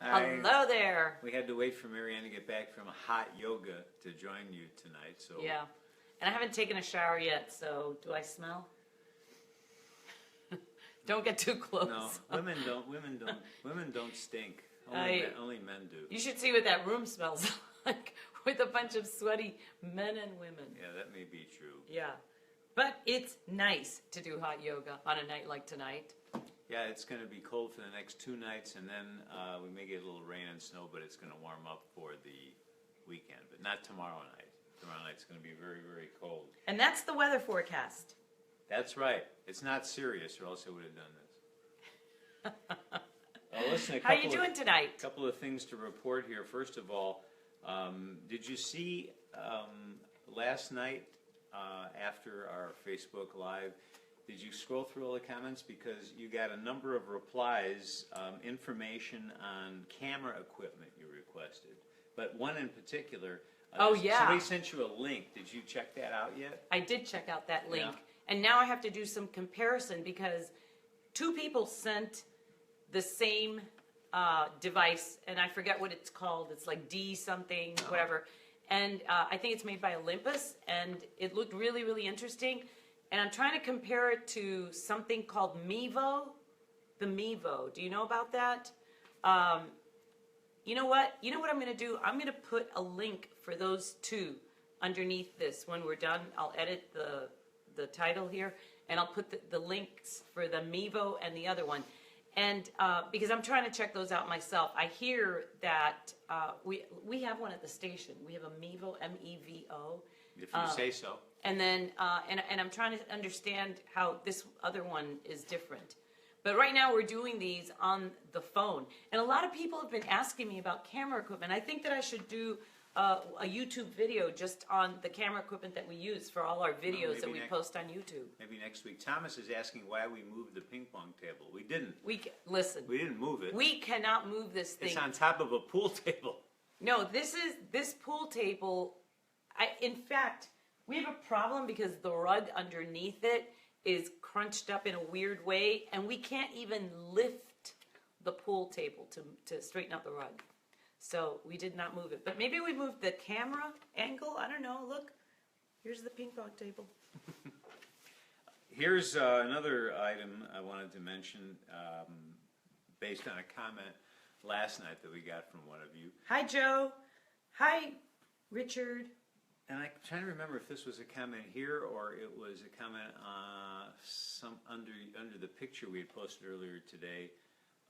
Hello there. We had to wait for Marianne to get back from hot yoga to join you tonight. So yeah, and I haven't taken a shower yet. So do I smell? Don't get too close. No, women don't stink. Only men do. You should see what that room smells like with a bunch of sweaty men and women. Yeah, that may be true. Yeah, but it's nice to do hot yoga on a night like tonight. Yeah, it's going to be cold for the next 2 nights, and then we may get a little rain and snow, but it's going to warm up for the weekend, but not tomorrow night. Tomorrow night's going to be very, very cold. And that's the weather forecast. That's right. It's not serious, or else I would have done this. Listen, how you doing tonight? A couple of things to report here. First of all, did you see last night after our Facebook Live, did you scroll through all the comments? Because you got a number of replies, information on camera equipment you requested. But one in particular, somebody sent you a link. Did you check that out yet? I did check out that link. Yeah. And now I have to do some comparison because 2 people sent the same device, and I forget what it's called. It's like D something, whatever. And I think it's made by Olympus, and it looked really, really interesting. And I'm trying to compare it to something called Mevo, the Mevo. Do you know about that? You know what? You know what I'm going to do? I'm going to put a link for those 2 underneath this. When we're done, I'll edit the title here, and I'll put the links for the Mevo and the other one. And because I'm trying to check those out myself, I hear that we have one at the station. We have a Mevo, M-E-V-O. If you say so. And then, and I'm trying to understand how this other one is different. But right now we're doing these on the phone. And a lot of people have been asking me about camera equipment. I think that I should do a YouTube video just on the camera equipment that we use for all our videos that we post on YouTube. Maybe next week. Thomas is asking why we moved the ping pong table. We didn't. Listen. We didn't move it. We cannot move this thing. It's on top of a pool table. No, this pool table, in fact, we have a problem because the rug underneath it is crunched up in a weird way, and we can't even lift the pool table to straighten out the rug. So we did not move it. But maybe we moved the camera angle. I don't know. Look, here's the ping pong table. Here's another item I wanted to mention based on a comment last night that we got from one of you. Hi, Joe. Hi, Richard. And I'm trying to remember if this was a comment here or it was a comment under the picture we had posted earlier today.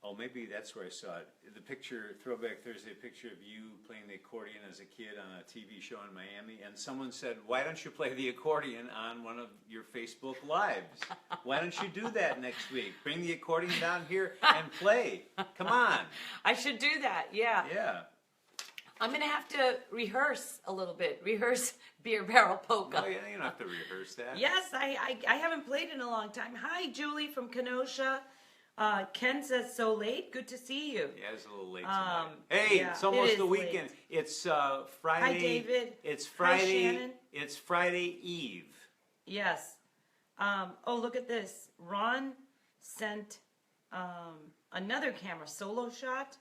Oh, maybe that's where I saw it. The picture, Throwback Thursday, picture of you playing the accordion as a kid on a TV show in Miami. And someone said, why don't you play the accordion on one of your Facebook Lives? Why don't you do that next week? Bring the accordion down here and play. Come on. I should do that, yeah. Yeah. I'm going to have to rehearse a little bit. Rehearse Beer Barrel Polka. Oh, yeah, you don't have to rehearse that. Yes, I haven't played in a long time. Hi, Julie from Kenosha. Ken says, so late? Good to see you. Yeah, it's a little late tonight. Hey, yeah, it's almost the weekend. Late. It's Friday. Hi, David. It's Friday. Hi, Shannon. It's Friday Eve. Yes. Oh, look at this. Ron sent another camera, solo shot,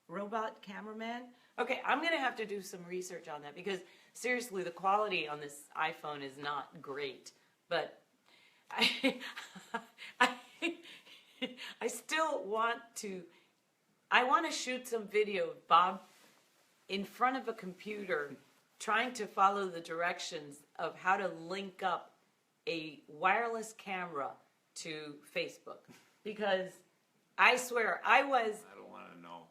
robot cameraman. Okay, I'm going to have to do some research on that because, seriously, the quality on this iPhone is not great. But I still want to shoot some video of Bob in front of a computer trying to follow the directions of how to link up a wireless camera to Facebook. Because I swear, I don't want to know.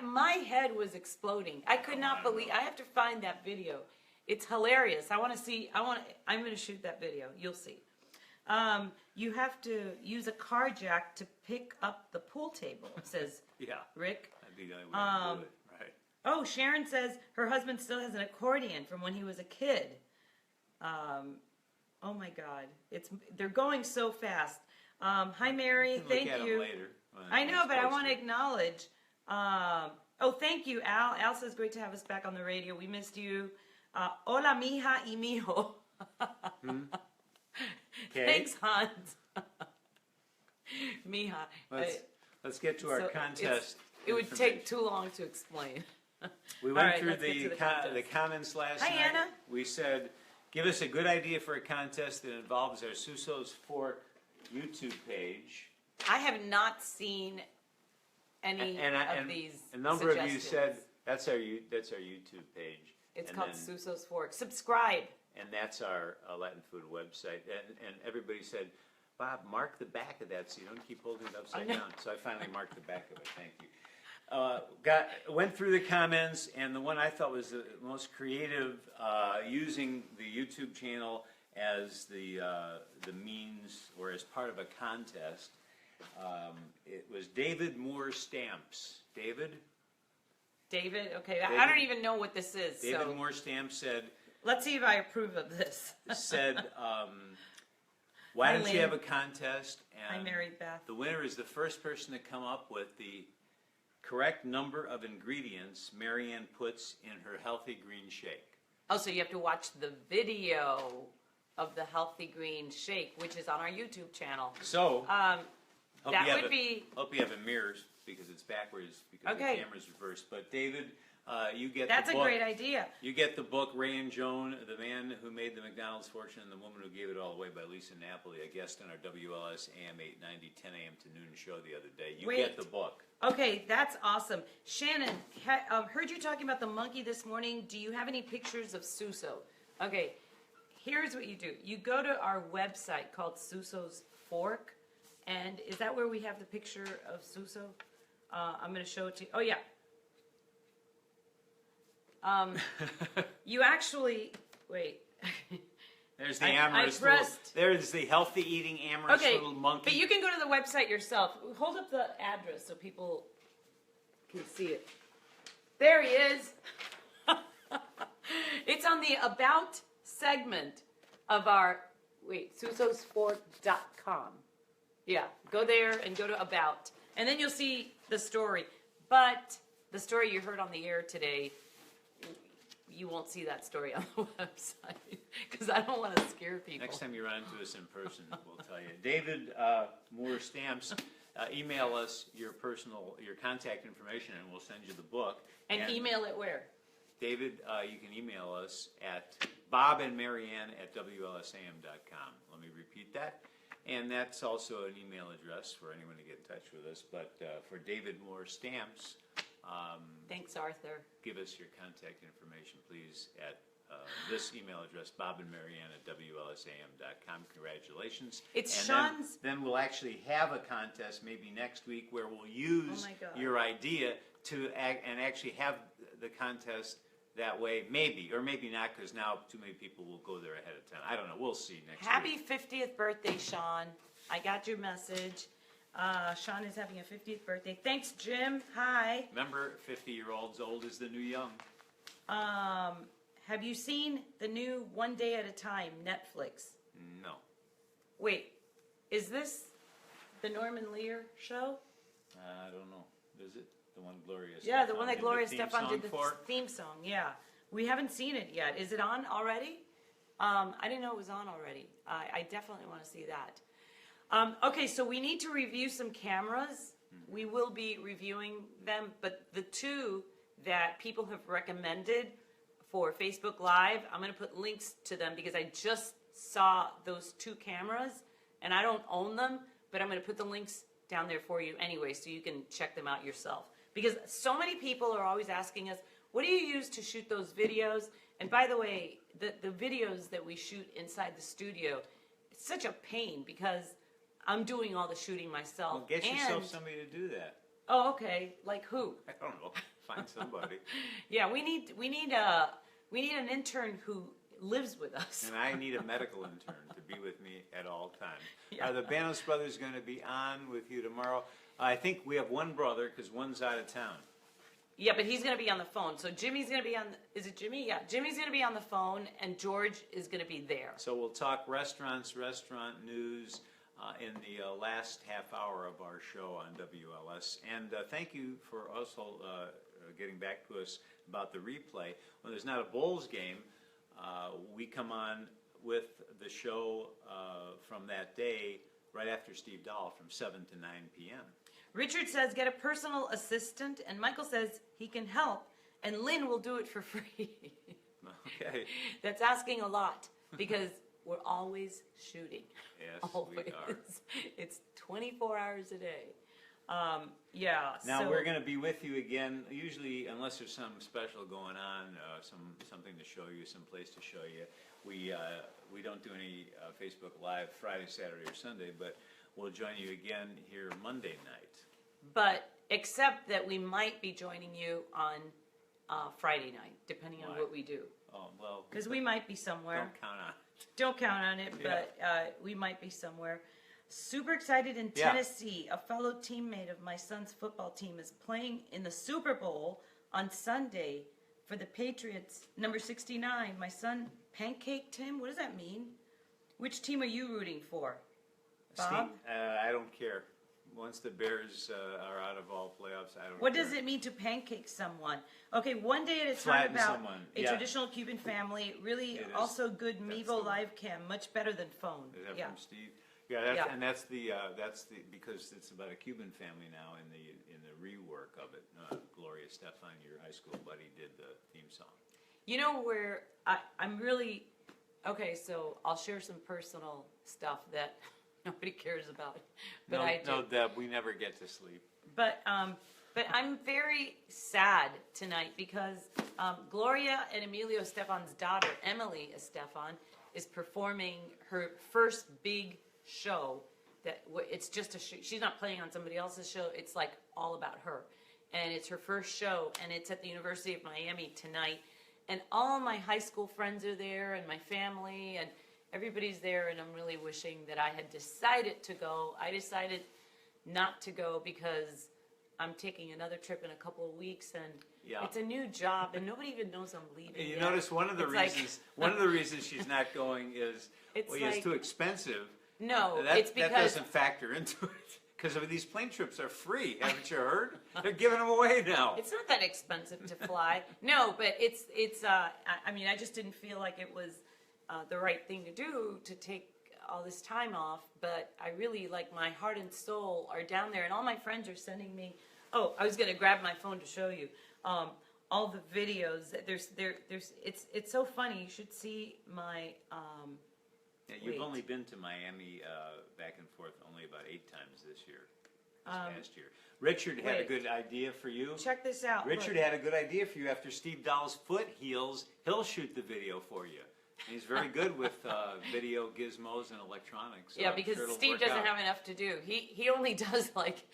My head was exploding. I could not believe. I have to find that video. It's hilarious. I want to see. I'm going to shoot that video. You'll see. You have to use a car jack to pick up the pool table, says Rick. That'd be the only way to do it, right? Oh, Sharon says her husband still has an accordion from when he was a kid. Oh my God, they're going so fast. Hi, Mary. Thank you. Look at them later. I know, but I want to acknowledge. Oh, thank you, Al. Al says great to have us back on the radio. We missed you. Hola, mija y mijo. Okay. Thanks, Hans. Mija. Let's get to our contest. It would take too long to explain. We All went right, through let's get to the contest. the comments last Hi, night. Anna. We said, give us a good idea for a contest that involves our Suso's Fork YouTube page. I have not seen any of these a number of you suggestions. said that's our YouTube page. It's And called then- Suso's Fork. Subscribe. And that's our Latin food website. And everybody said, Bob, mark the back of that so you don't keep holding it upside down. So I finally marked the back of it. Thank you. Went through the comments, and the one I thought was the most creative, using the YouTube channel as the means or as part of a contest. It was David Moore Stamps. David, okay. I don't even know what this is. David So Moore Stamps said, let's see if I approve of this. why Hi, don't you Lynn. have a contest? I And married Beth. the winner is the first person to come up with the correct number of ingredients Marianne puts in her healthy green shake. Oh, so you have to watch the video of the Healthy Green Shake, which is on our YouTube channel. So, hope That you have would be... hope you have a mirrors because it's backwards because Okay. the camera's reversed. But David, you get That's the a book. great idea. You get the book Ray and Joan, the man who made the McDonald's fortune and the woman who gave it all away by Lisa Napoli, a guest on our WLS AM 890 10 a.m. to noon show the other day. You Wait. get the book. Okay, that's awesome. Shannon, heard you talking about the monkey this morning. Do you have any pictures of Suso? Okay, here's what you do. You go to our website called Suso's Fork, and is that where we have the picture of Suso? I'm going to show it to you. Oh, yeah. You actually, wait. There's the I amorous pressed- there's the healthy eating amorous Okay, little monkey. but you can go to the website yourself. Hold up the address so people can see it. There he is. It's on the About segment of our, susosfork.com. Yeah, go there and go to About. And then you'll see the story. But the story you heard on the air today, you won't see that story on the website because I don't want to scare people. Next time you run into us in person, we'll tell you. David Moore Stamps, email us your contact information, and we'll send you the book. And email it where? David, you can email us at bobandmarianne@wlsam.com. Let me repeat that. And that's also an email address for anyone to get in touch with us. But for David Moore Stamps, Thanks, Arthur. give us your contact information, please, at this email address, bobandmarianne@wlsam.com. Congratulations. It's And Sean's- Then we'll actually have a contest maybe next week where we'll use Oh my God. your idea to actually have the contest that way, maybe, or maybe not, because now too many people will go there ahead of time. I don't know. We'll see next Happy week. 50th birthday, Sean. I got your message. Sean is having a 50th birthday. Thanks, Jim. Hi. Remember, 50-year-olds old is the new young. Have you seen the new One Day at a Time Netflix? No. Wait, is this the Norman Lear show? I don't know. Is it the one Gloria Yeah, the Stefan one that did Gloria theme Stefan song did the for? theme song. Yeah, we haven't seen it yet. Is it on already? I didn't know it was on already. I definitely want to see that. Okay, so we need to review some cameras. We will be reviewing them, but the two that people have recommended for Facebook Live, I'm going to put links to them because I just saw those two cameras, and I don't own them, but I'm going to put the links down there for you anyway so you can check them out yourself. Because so many people are always asking us, what do you use to shoot those videos? And by the way, the videos that we shoot inside the studio, it's such a pain because I'm doing all the shooting myself. Well, get yourself and, somebody to do that. Oh, okay. Like who? I don't know. Find somebody. Yeah, we need an intern who lives with us. And I need a medical intern to be with me at all times. Yeah. Are the Banos brothers going to be on with you tomorrow? I think we have one brother because one's out of town. Yeah, but he's going to be on the phone. So Jimmy's going to be on. Is it Jimmy? Yeah, Jimmy's going to be on the phone, and George is going to be there. So we'll talk restaurants, restaurant news in the last half hour of our show on WLS. And thank you for also getting back to us about the replay. When there's not a Bulls game, we come on with the show from that day right after Steve Dahl from 7 to 9 p.m. Richard says, get a personal assistant, and Michael says he can help, and Lynn will do it for free. Okay. That's asking a lot, because we're always shooting. Yes, Always. we are. It's 24 hours a day. Now so, we're going to be with you again. Usually, unless there's something special going on, something to show you, some place to show you, we don't do any Facebook Live Friday, Saturday, or Sunday. But we'll join you again here Monday night. But except that we might be joining you on Friday night, depending on what we do. Oh well. Because we might be somewhere. Don't count on it. Don't count on it, but we might be somewhere. Super excited in Tennessee. A fellow teammate of my son's football team is playing in the Super Bowl on Sunday for the Patriots. Number 69. My son pancaked him. What does that mean? Which team are you rooting for? Bob? I don't care. Once the Bears are out of all playoffs, I don't What care. does it mean to pancake someone? Okay, one day at a time Flatten about someone. a traditional Cuban family. Really It is. also good That's Mevo the- live cam. Much better than phone. Is that Yeah. from Steve? Yeah, Yeah. and that's the because it's about a Cuban family now in the rework of it. Gloria Stefan, your high school buddy, did the theme song. You know where I'm really okay. So I'll share some personal stuff that nobody cares about, but I do. No, Deb, we never get to sleep. But I'm very sad tonight because Gloria and Emilio Estefan's daughter, Emily Estefan, is performing her first big show. It's just she's not playing on somebody else's show. It's like all about her, and it's her first show, and it's at the University of Miami tonight. And all my high school friends are there, and my family, and everybody's there, and I'm really wishing that I had decided to go. I decided not to go because I'm taking another trip in a couple of weeks, and it's a new job, and nobody even knows I'm leaving. You yet. notice one of the reasons she's not going is It's it's too expensive. No, that, it's because that doesn't factor into it. Because these plane trips are free, haven't you heard? They're giving them away now. it's not that expensive to fly. No, but it's. I mean, I just didn't feel like it was the right thing to do to take all this time off. But I really, like, my heart and soul are down there, and all my friends are sending me. Oh, I was going to grab my phone to show you all the videos. There's. It's so funny. You should see my. You've only been to Miami back and forth only about 8 times this year, past year. Richard had a good idea for you. Check this out. Richard had a good idea for you. After Steve Dahl's foot heals, he'll shoot the video for you. And he's very good with video gizmos and electronics. So yeah, I'm because sure it'll Steve work doesn't out. have enough to do. He only does like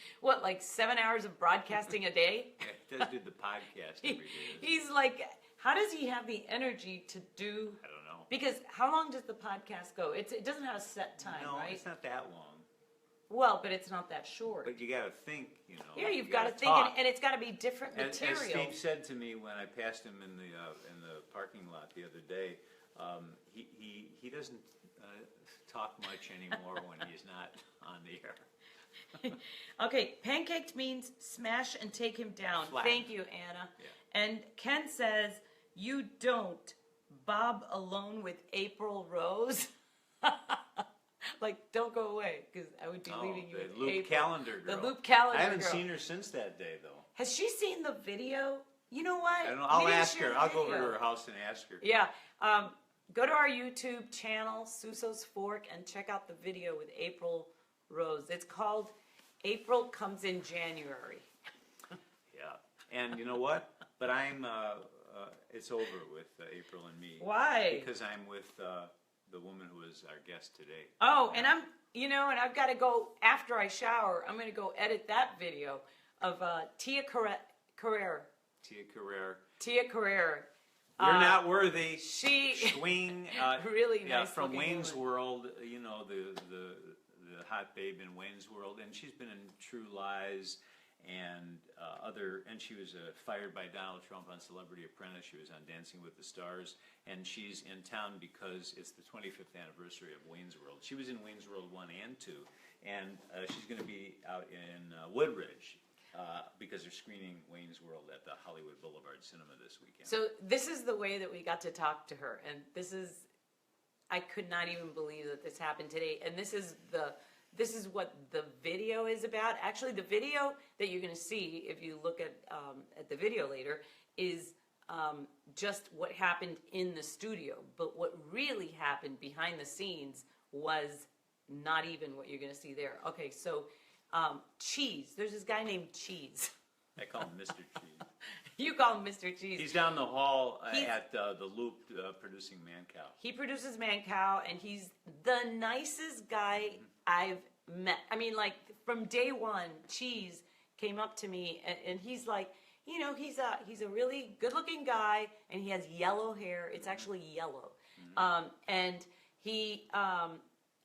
7 hours of broadcasting a day? Yeah, he does do the podcast every day. He's like, how does he have the energy to do? I don't know. Because how long does the podcast go? It doesn't have a set time, No, right? it's not that long. Well, but it's not that short. But you got to think, Yeah, you've you got to gotta think, talk. and it's got to be different As material. Steve said to me when I passed him in the parking lot the other day, he doesn't talk much anymore when he's not on the air. Okay, pancaked means smash and take him down. Flat. Thank you, Anna. Yeah. And Ken says, you don't bob alone with April Rose. Like, don't go away, because I would be leaving you with the loop April. calendar girl. The loop calendar I haven't girl. seen her since that day, though. Has she seen the video? You know what? I don't know. I'll Maybe ask share her. the I'll go over video. to her house and ask her. Yeah. Go to our YouTube channel, Suso's Fork, and check out the video with April Rose. It's called April Comes in January. Yeah. And you know what? But I'm, it's over with April and me. Why? Because I'm with the woman who is our guest today. Oh, and I've got to go, after I shower, I'm going to go edit that video of Tia Carrere. Tia Carrere. Tia Carrere. You're not worthy. She Swing. really Yeah, nice from looking Wayne's woman. World. The hot babe in Wayne's World, and she's been in True Lies and and she was fired by Donald Trump on Celebrity Apprentice. She was on Dancing with the Stars, and she's in town because it's the 25th anniversary of Wayne's World. She was in Wayne's World 1 and 2, and she's going to be out in Woodridge because they're screening Wayne's World at the Hollywood Boulevard Cinema this weekend. So this is the way that we got to talk to her, and this is, I could not even believe that this happened today, and this is the this is what the video is about. Actually, the video that you're going to see, if you look at the video later, is just what happened in the studio. But what really happened behind the scenes was not even what you're going to see there. Okay, so Cheese. There's this guy named Cheese. I call him Mr. Cheese. You call him Mr. Cheese. He's down the hall at the Loop producing Man Cow. He produces Man Cow, and he's the nicest guy I've met. I mean, like, from day one, Cheese came up to me, and he's like, you know, he's a really good-looking guy, and he has yellow hair. It's actually yellow. And he,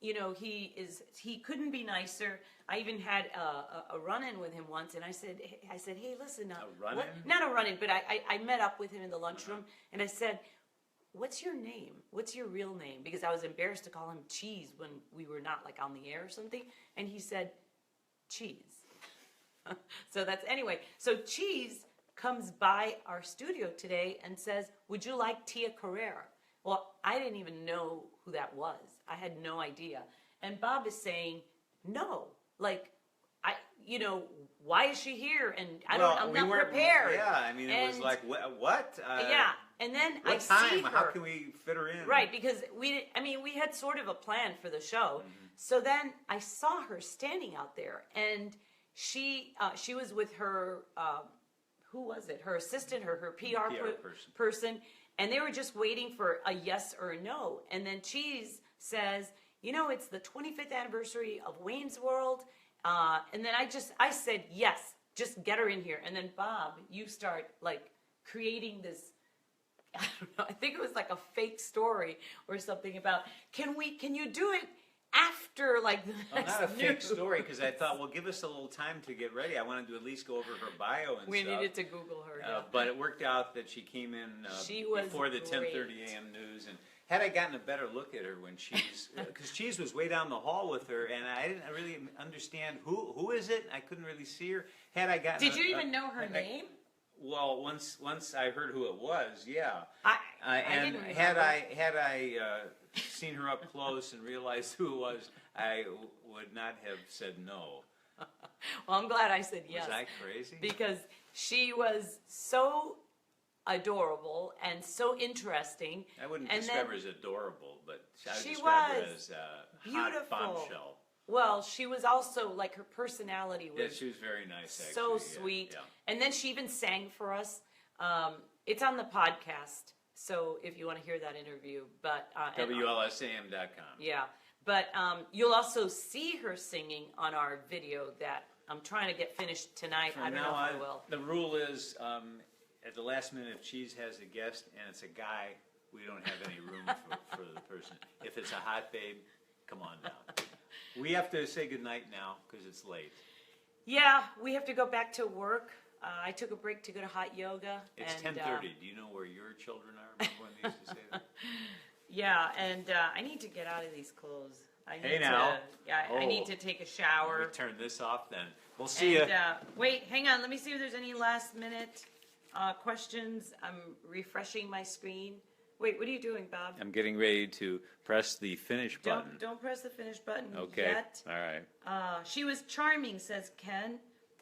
you know, he couldn't be nicer. I even had a run-in with him once, and I said, hey, listen, A run-in? Not a run-in, but I met up with him in the lunchroom, and I said, what's your name? What's your real name? Because I was embarrassed to call him Cheese when we were not, like, on the air or something. And he said, Cheese. So that's, anyway. So Cheese comes by our studio today and says, would you like Tia Carrere? Well, I didn't even know who that was. I had no idea. And Bob is saying, no. Like, you know, why is she here? And I'm not prepared. Yeah, I mean, it was like, what? Yeah, and then what time? How can we fit her in? Right, because we had sort of a plan for the show. So then I saw her standing out there, and she was with her, who was it? Her assistant, her PR person, and they were just waiting for a yes or a no. And then Cheese says, you know, it's the 25th anniversary of Wayne's World. And then I said, yes, just get her in here. And then Bob, you start like creating this, I don't know, I think it was like a fake story or something about, can you do it after like the next not a fake news? story, because I thought, well, give us a little time to get ready. I wanted to at least go over her bio and We stuff. needed to Google her. Yeah. But it worked out that she came in She was before the great. 10:30 a.m. news, and had I gotten a better look at her when Cheese, because Cheese was way down the hall with her, and I didn't really understand who is it. I couldn't really see her. Had I gotten, Did you even know her name? Well, once I heard who it was, yeah. I And didn't had remember. I seen her up close and realized who it was, I would not have said no. Well, I'm glad I said yes. Was I crazy? Because she was so adorable and so interesting. I wouldn't and describe then her as adorable, but I would she describe her was as a beautiful. hot bombshell. Well, she was also, like, her personality was Yeah, she was very nice, actually. so yeah, sweet. yeah. And then she even sang for us. It's on the podcast, so if you want to hear that interview. But WLSAM.com. yeah, but you'll also see her singing on our video that I'm trying to get finished tonight. I From don't now know if on, I will. the rule is, at the last minute, if Cheese has a guest and it's a guy, we don't have any room for the person. If it's a hot babe, come on down. We have to say goodnight now because it's late. Yeah, we have to go back to work. I took a break to go to hot yoga. It's and, 10:30. Do you know where your children are? Remember when they used to say that? Yeah, and I need to get out of these clothes. I need I need to take a shower. We turn this off then. We'll see you. Wait, hang on. Let me see if there's any last minute questions. I'm refreshing my screen. Wait, what are you doing, Bob? I'm getting ready to press the finish button. Don't press the finish button Okay. yet. All right. She was charming, says Ken.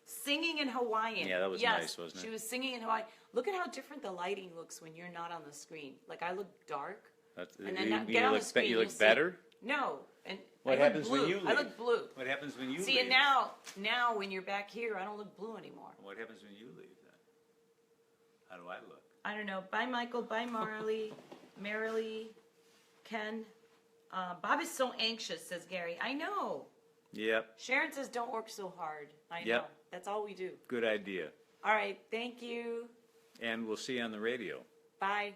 Singing in Hawaiian. Yeah, that was yes, nice, wasn't it? She was singing in Hawaiian. Look at how different the lighting looks when you're not on the screen. Like, I look dark. And then get on the screen. You you'll look see- better? No. And What I look happens blue. when you leave? I look blue. What happens when you See, leave? and now when you're back here, I don't look blue anymore. What happens when you leave then? How do I look? I don't know. Bye, Michael. Bye, Marley. Marilee. Ken. Bob is so anxious, says Gary. I know. Yep. Sharon says don't work so hard. I know. Yep. That's all we do. Good idea. All right. Thank you. And we'll see you on the radio. Bye.